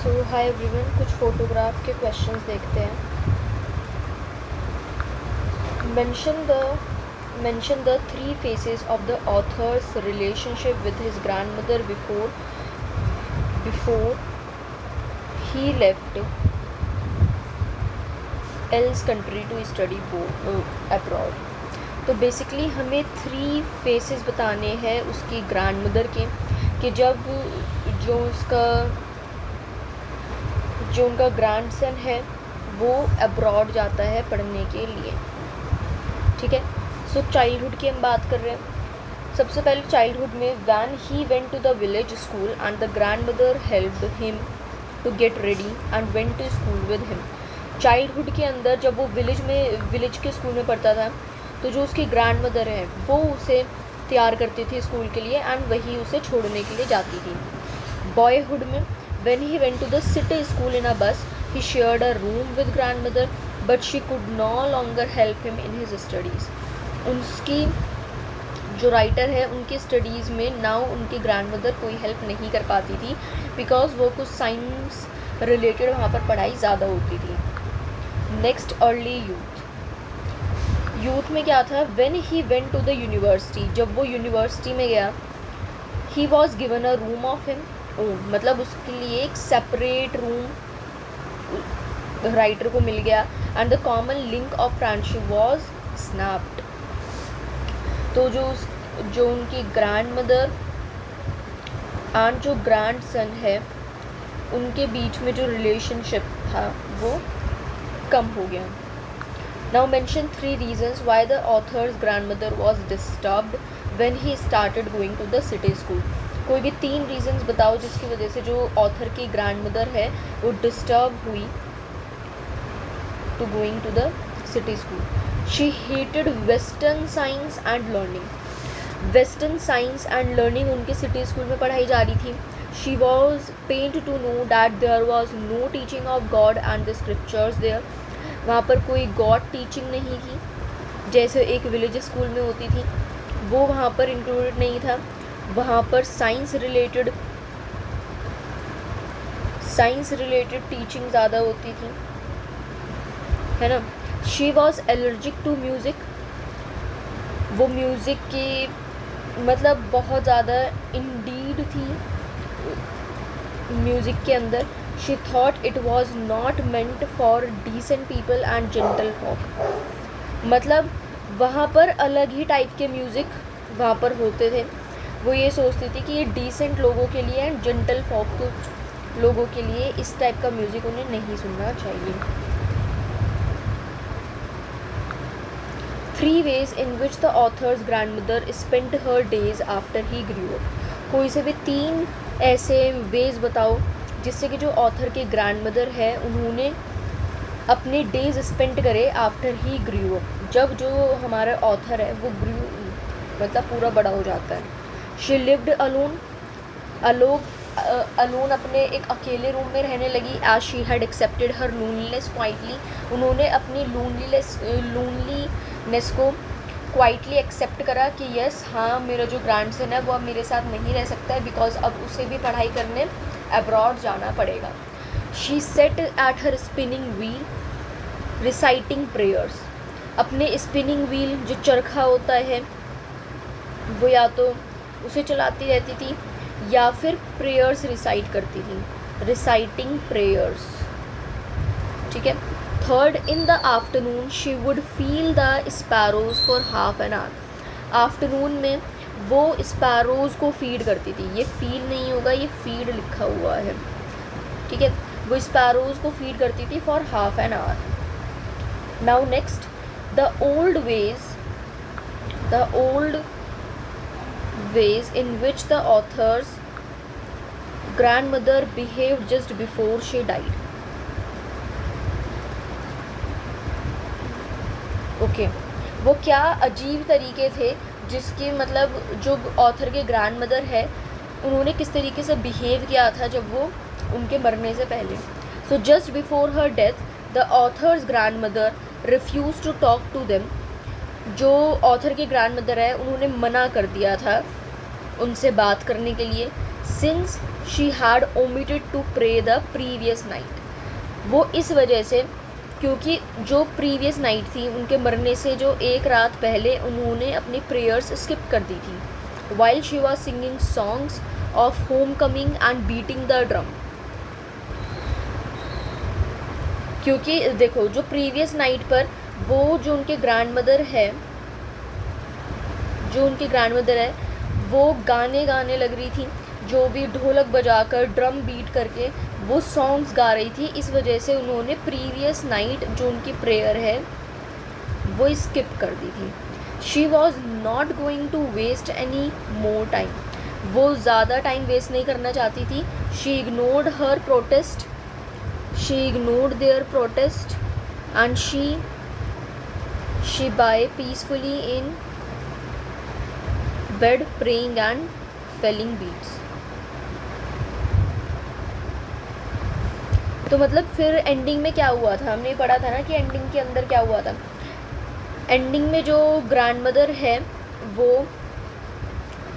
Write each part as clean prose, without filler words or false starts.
सो hi everyone, कुछ photograph के questions देखते हैं. Mention the three faces of the author's relationship with his grandmother before he left else country to study abroad. तो basically हमें three faces बताने हैं उसकी ग्रैंडमदर के, कि जब जो उनका ग्रैंडसन है वो अब्रॉड जाता है पढ़ने के लिए. ठीक है. सो चाइल्डहुड की हम बात कर रहे हैं. सबसे पहले चाइल्डहुड में when he went to the village school and the grandmother helped him to get ready and went to school with him. Childhood के अंदर जब वो विलेज के स्कूल में पढ़ता था तो जो उसकी ग्रैंडमदर है वो उसे तैयार करती थी स्कूल के लिए एंड वही उसे छोड़ने के लिए जाती थी. बॉयहुड में when he went to the city school in a bus, he shared a room with grandmother, but she could no longer help him in his studies. उसकी जो राइटर है उनकी स्टडीज़ में ना उनकी ग्रैंडमदर कोई हेल्प नहीं कर पाती थी, बिकॉज वो कुछ साइंस रिलेटेड वहाँ पर पढ़ाई ज़्यादा होती थी. नेक्स्ट, अर्ली यूथ में क्या था? When he went to the university, जब वो यूनिवर्सिटी में गया, he was given a room of him own, मतलब उसके लिए एक सेपरेट रूम राइटर को मिल गया. And the common link of friendship was snapped. तो जो उनकी ग्रैंडमदर एंड जो ग्रैंडसन है उनके बीच में जो रिलेशनशिप था वो कम हो गया. Now mention 3 reasons why the author's grandmother was disturbed when he started going to the city school. कोई भी 3 रीजन्स बताओ जिसकी वजह से जो ऑथर की ग्रैंडमदर है वो डिस्टर्ब हुई to going to the city school. She hated western science and learning. Western science and learning उनके सिटी स्कूल में पढ़ाई जा रही थी. She was pained to know that there was no teaching of God and the scriptures there. वहाँ पर कोई God teaching नहीं थी जैसे एक विलेज स्कूल में होती थी, वो वहाँ पर इंक्लूडेड नहीं था. वहाँ पर साइंस रिलेटेड टीचिंग ज़्यादा होती थी, है ना. She was allergic to music. वो म्यूज़िक की मतलब बहुत ज़्यादा इंडीड थी म्यूज़िक के अंदर. She thought it was not meant for decent people and gentle folk. मतलब वहाँ पर अलग ही टाइप के म्यूज़िक वहाँ पर होते थे. वो ये सोचती थी कि ये डिसेंट लोगों के लिए एंड जेंटल फॉक लोगों के लिए इस टाइप का म्यूज़िक उन्हें नहीं सुनना चाहिए. 3 ways in which the author's grandmother spent her days after he grew up. कोई से भी 3 ऐसे वेज बताओ जिससे कि जो ऑथर के ग्रैंडमदर है उन्होंने अपने डेज स्पेंड करे आफ्टर ही ग्रू अप, जब जो हमारा ऑथर है वो मतलब पूरा बड़ा हो जाता है. She lived alone. अपने एक अकेले रूम में रहने लगी. As she had accepted her loneliness quietly. उन्होंने अपनी लोनलीनेस को क्वाइटली एक्सेप्ट करा कि यस हाँ, मेरा जो ग्रैंडसन है वो अब मेरे साथ नहीं रह सकता है, बिकॉज अब उसे भी पढ़ाई करने अब्रॉड जाना पड़ेगा. She said at her spinning wheel reciting prayers. अपने स्पिनिंग व्हील जो चरखा होता है वो या तो उसे चलाती रहती थी या फिर प्रेयर्स रिसाइट करती थी. Reciting prayers. ठीक है. Third, in the afternoon she would feel the sparrows for half an hour. Afternoon में वो स्पैरोज़ को फीड करती थी. ये फील नहीं होगा, ये फीड लिखा हुआ है. ठीक है. वो स्पैरोज़ को फीड करती थी for half an hour. Now next, the old ways in which the author's grandmother behaved just before she died. Okay, वो क्या अजीब तरीके थे जिसके मतलब जो ऑथर के ग्रैंडमदर है उन्होंने किस तरीके से बिहेव किया था जब वो उनके मरने से पहले. So just before her death the author's grandmother refuse to talk to them. जो ऑथर की ग्रैंडमदर है उन्होंने मना कर दिया था उनसे बात करने के लिए since she had omitted to pray the previous night. वो इस वजह से, क्योंकि जो प्रीवियस नाइट थी, उनके मरने से जो एक रात पहले उन्होंने अपनी प्रेयर्स स्किप कर दी थी। While she was singing songs of home coming and beating the drum. क्योंकि देखो, जो प्रीवियस नाइट पर वो जो उनके ग्रैंडमदर है वो गाने गाने लग रही थी, जो भी ढोलक बजाकर ड्रम बीट करके वो सॉन्ग्स गा रही थी। इस वजह से उन्होंने प्रीवियस नाइट जो उनकी प्रेयर है वो स्किप कर दी थी। She was not going to waste any more time. वो ज़्यादा टाइम वेस्ट नहीं करना चाहती थी। She ignored their protest and she by peacefully in bed praying and felling beats. तो मतलब फिर एंडिंग में क्या हुआ था, हमने पढ़ा था ना कि एंडिंग के अंदर क्या हुआ था। एंडिंग में जो ग्रैंडमदर है वो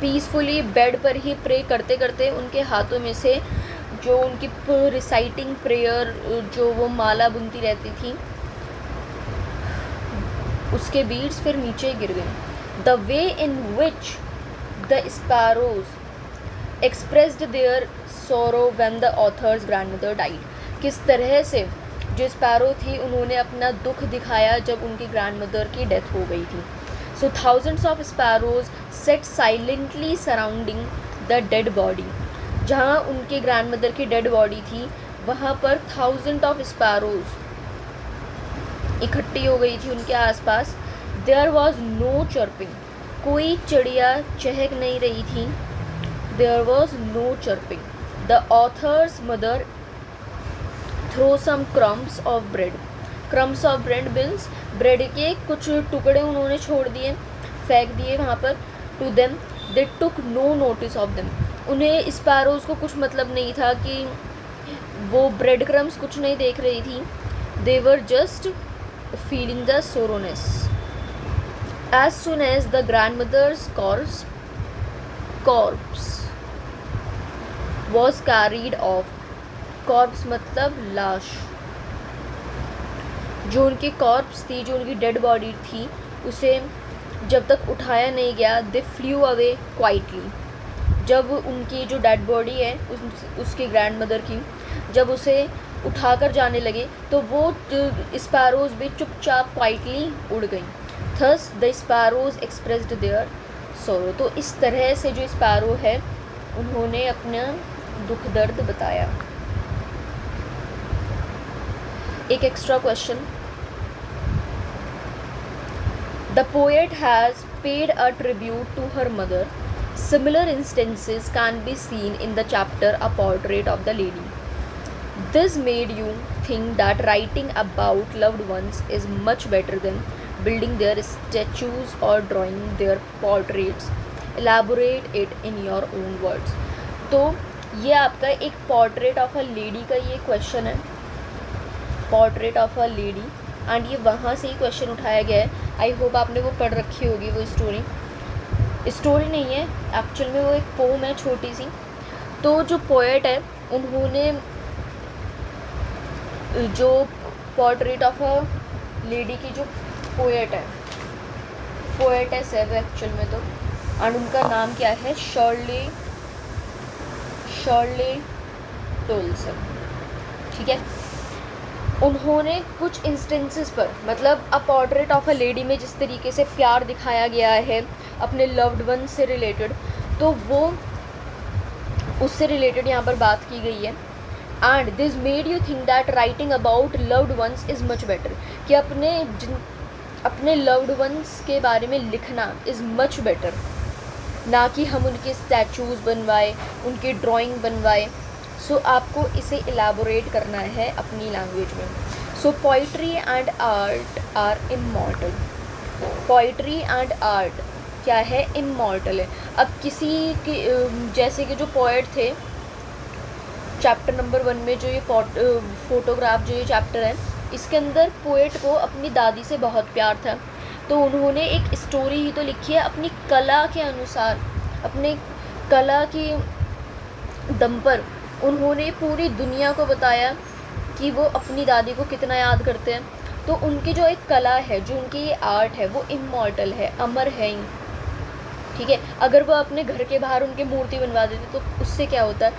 पीसफुली बेड पर ही प्रे करते करते उनके हाथों में से जो उनकी रिसाइटिंग प्रेयर, जो वो माला बुनती रहती थी, उसके बीट्स फिर नीचे गिर गए। The way in which the sparrows expressed their sorrow when the author's grandmother died. किस तरह से जो स्पैरो थी उन्होंने अपना दुख दिखाया जब उनकी ग्रैंडमदर की डेथ हो गई थी। So thousands of sparrows sat silently surrounding the dead body. जहाँ उनके ग्रैंडमदर की डेड बॉडी थी वहाँ पर थाउजेंड ऑफ स्पैरोज इकट्ठी हो गई थी उनके आसपास। There was no chirping. कोई चिड़िया चहक नहीं रही थी। There was no chirping. The author's mother throw some crumbs of bread. Crumbs of bread means bread के कुछ टुकड़े उन्होंने छोड़ दिए, फेंक दिए वहाँ पर। To them they took no notice of them. उन्हें स्पैरोज को कुछ मतलब नहीं था कि वो ब्रेड क्रम्स कुछ नहीं देख रही थी। They were just feeling the sorrowness. As soon as the grandmother's corpse was carried off। Corpse मतलब लाश। जो उनकी कॉर्प्स थी, जो उनकी डेड बॉडी थी, उसे जब तक उठाया नहीं गया, दे फ्लू अवे क्वाइटली। जब उनकी जो डेड बॉडी है उसकी ग्रैंडमदर की, जब उसे उठाकर जाने लगे तो वो स्पैरोज भी चुपचाप क्वाइटली उड़ गई। Thus the sparrows expressed their sorrow. तो इस तरह से जो स्पैरो है उन्होंने अपना दुख दर्द बताया। एक extra question. The poet has paid a tribute to her mother. Similar instances can be seen in the chapter A Portrait of the Lady. This made you think that writing about loved ones is much better than building their statues or drawing their portraits. Elaborate it in your own words. तो ये आपका एक portrait of a lady का ये question है, portrait of a lady, and ये वहाँ से ही क्वेश्चन उठाया गया है। आई होप आपने वो पढ़ रखी होगी। वो स्टोरी नहीं है, एक्चुअल में वो एक पोम है छोटी सी। तो जो पोएट है उन्होंने जो पोर्ट्रेट ऑफ अ लेडी की जो पोएटेस है वो एक्चुअल में तो, एंड उनका नाम क्या है, शर्ले टोल्सन। ठीक है। उन्होंने कुछ इंस्टेंसेस पर, मतलब a portrait of a lady में जिस तरीके से प्यार दिखाया गया है अपने लव्ड वन से रिलेटेड, तो वो उससे रिलेटेड यहाँ पर बात की गई है। And this made you think that writing about loved ones is much better. कि अपने लव्ड वंस के बारे में लिखना इज़ मच बेटर, ना कि हम उनके स्टैचूज़ बनवाए, उनकी ड्राइंग बनवाए। सो आपको इसे एलाबोरेट करना है अपनी लैंग्वेज में। So poetry and art are immortal. Poetry and art क्या है, इमॉर्टल है। अब किसी की जैसे कि जो पोएट थे चैप्टर नंबर 1 में, जो ये फोटोग्राफ जो ये चैप्टर है, इसके अंदर पोएट को अपनी दादी से बहुत प्यार था, तो उन्होंने एक स्टोरी ही तो लिखी है अपनी कला के अनुसार, अपने कला की दम पर उन्होंने पूरी दुनिया को बताया कि वो अपनी दादी को कितना याद करते हैं। तो उनकी जो एक कला है, जो उनकी ये आर्ट है, वो इमॉर्टल है, अमर है ही, ठीक है। अगर वो अपने घर के बाहर उनकी मूर्ति बनवा देते तो उससे क्या होता है,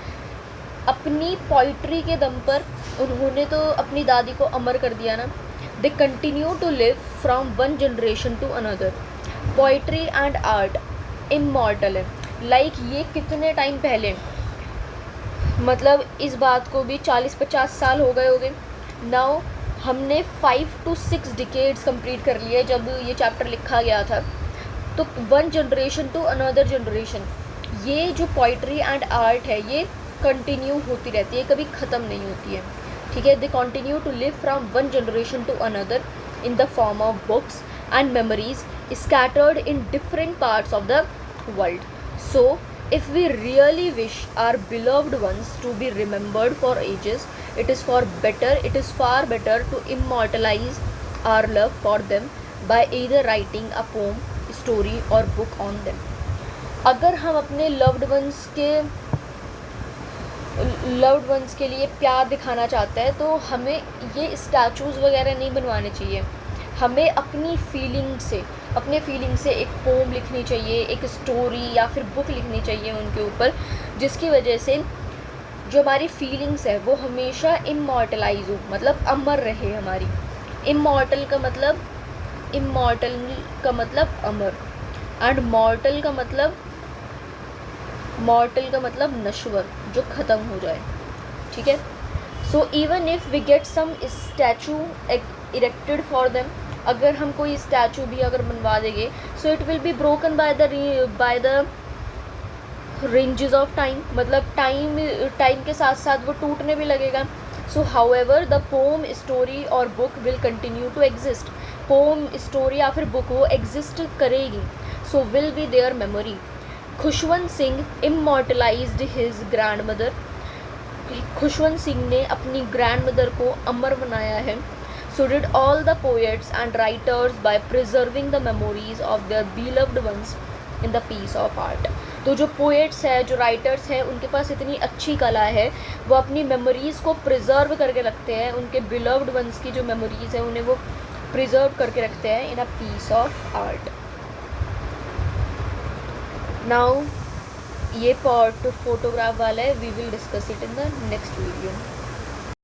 अपनी पोइट्री के दम पर उन्होंने तो अपनी दादी को अमर कर दिया ना। They continue to live from one generation to another. Poetry and art immortal है। लाइक ये कितने टाइम पहले, मतलब इस बात को भी 40-50 साल हो गए होंगे। नाउ हमने 5 to 6 डिकेड्स कंप्लीट कर लिए जब ये चैप्टर लिखा गया था। तो one generation to another generation, ये जो पोइट्री एंड आर्ट है ये कंटिन्यू होती रहती है, कभी ख़त्म नहीं होती है, ठीक है। They continue to live from one generation to another in the form of books and memories scattered in different parts of the world. So if we really wish our beloved ones to be remembered for ages, it is far better to immortalize our love for them by either writing a poem, story or book on them. अगर हम अपने loved ones के लिए प्यार दिखाना चाहते हैं तो हमें ये स्टैचूज़ वगैरह नहीं बनवाने चाहिए। हमें अपनी फीलिंग से एक पोम लिखनी चाहिए, एक स्टोरी या फिर बुक लिखनी चाहिए उनके ऊपर, जिसकी वजह से जो हमारी फीलिंग्स है वो हमेशा इमॉर्टलाइज हो, मतलब अमर रहे हमारी। इमॉर्टल का मतलब अमर, एंड मॉर्टल का मतलब नश्वर, जो ख़त्म हो जाए, ठीक है। So even if we get some statue erected for them, अगर हम कोई स्टैचू भी अगर बनवा देंगे, so it will be broken by the ravages of time, मतलब टाइम के साथ साथ वो टूटने भी लगेगा। So however the poem, story और book will continue to exist. Poem, story या फिर बुक वो एग्जिस्ट करेगी, so will be their memory. Khushwant Singh immortalised his grandmother. Khushwant Singh ने अपनी ग्रैंडमदर को अमर बनाया है। So did all the poets and writers by preserving the memories of their beloved ones in the piece of art. तो जो poets है, जो राइटर्स हैं, उनके पास इतनी अच्छी कला है, वो अपनी मेमोरीज़ को प्रिजर्व करके रखते हैं, उनके बिलव्ड वंस की जो मेमोरीज़ हैं उन्हें वो प्रिजर्व करके रखते हैं in a piece of art. Now ये पार्ट फोटोग्राफ वाला है, we will discuss it in the next video.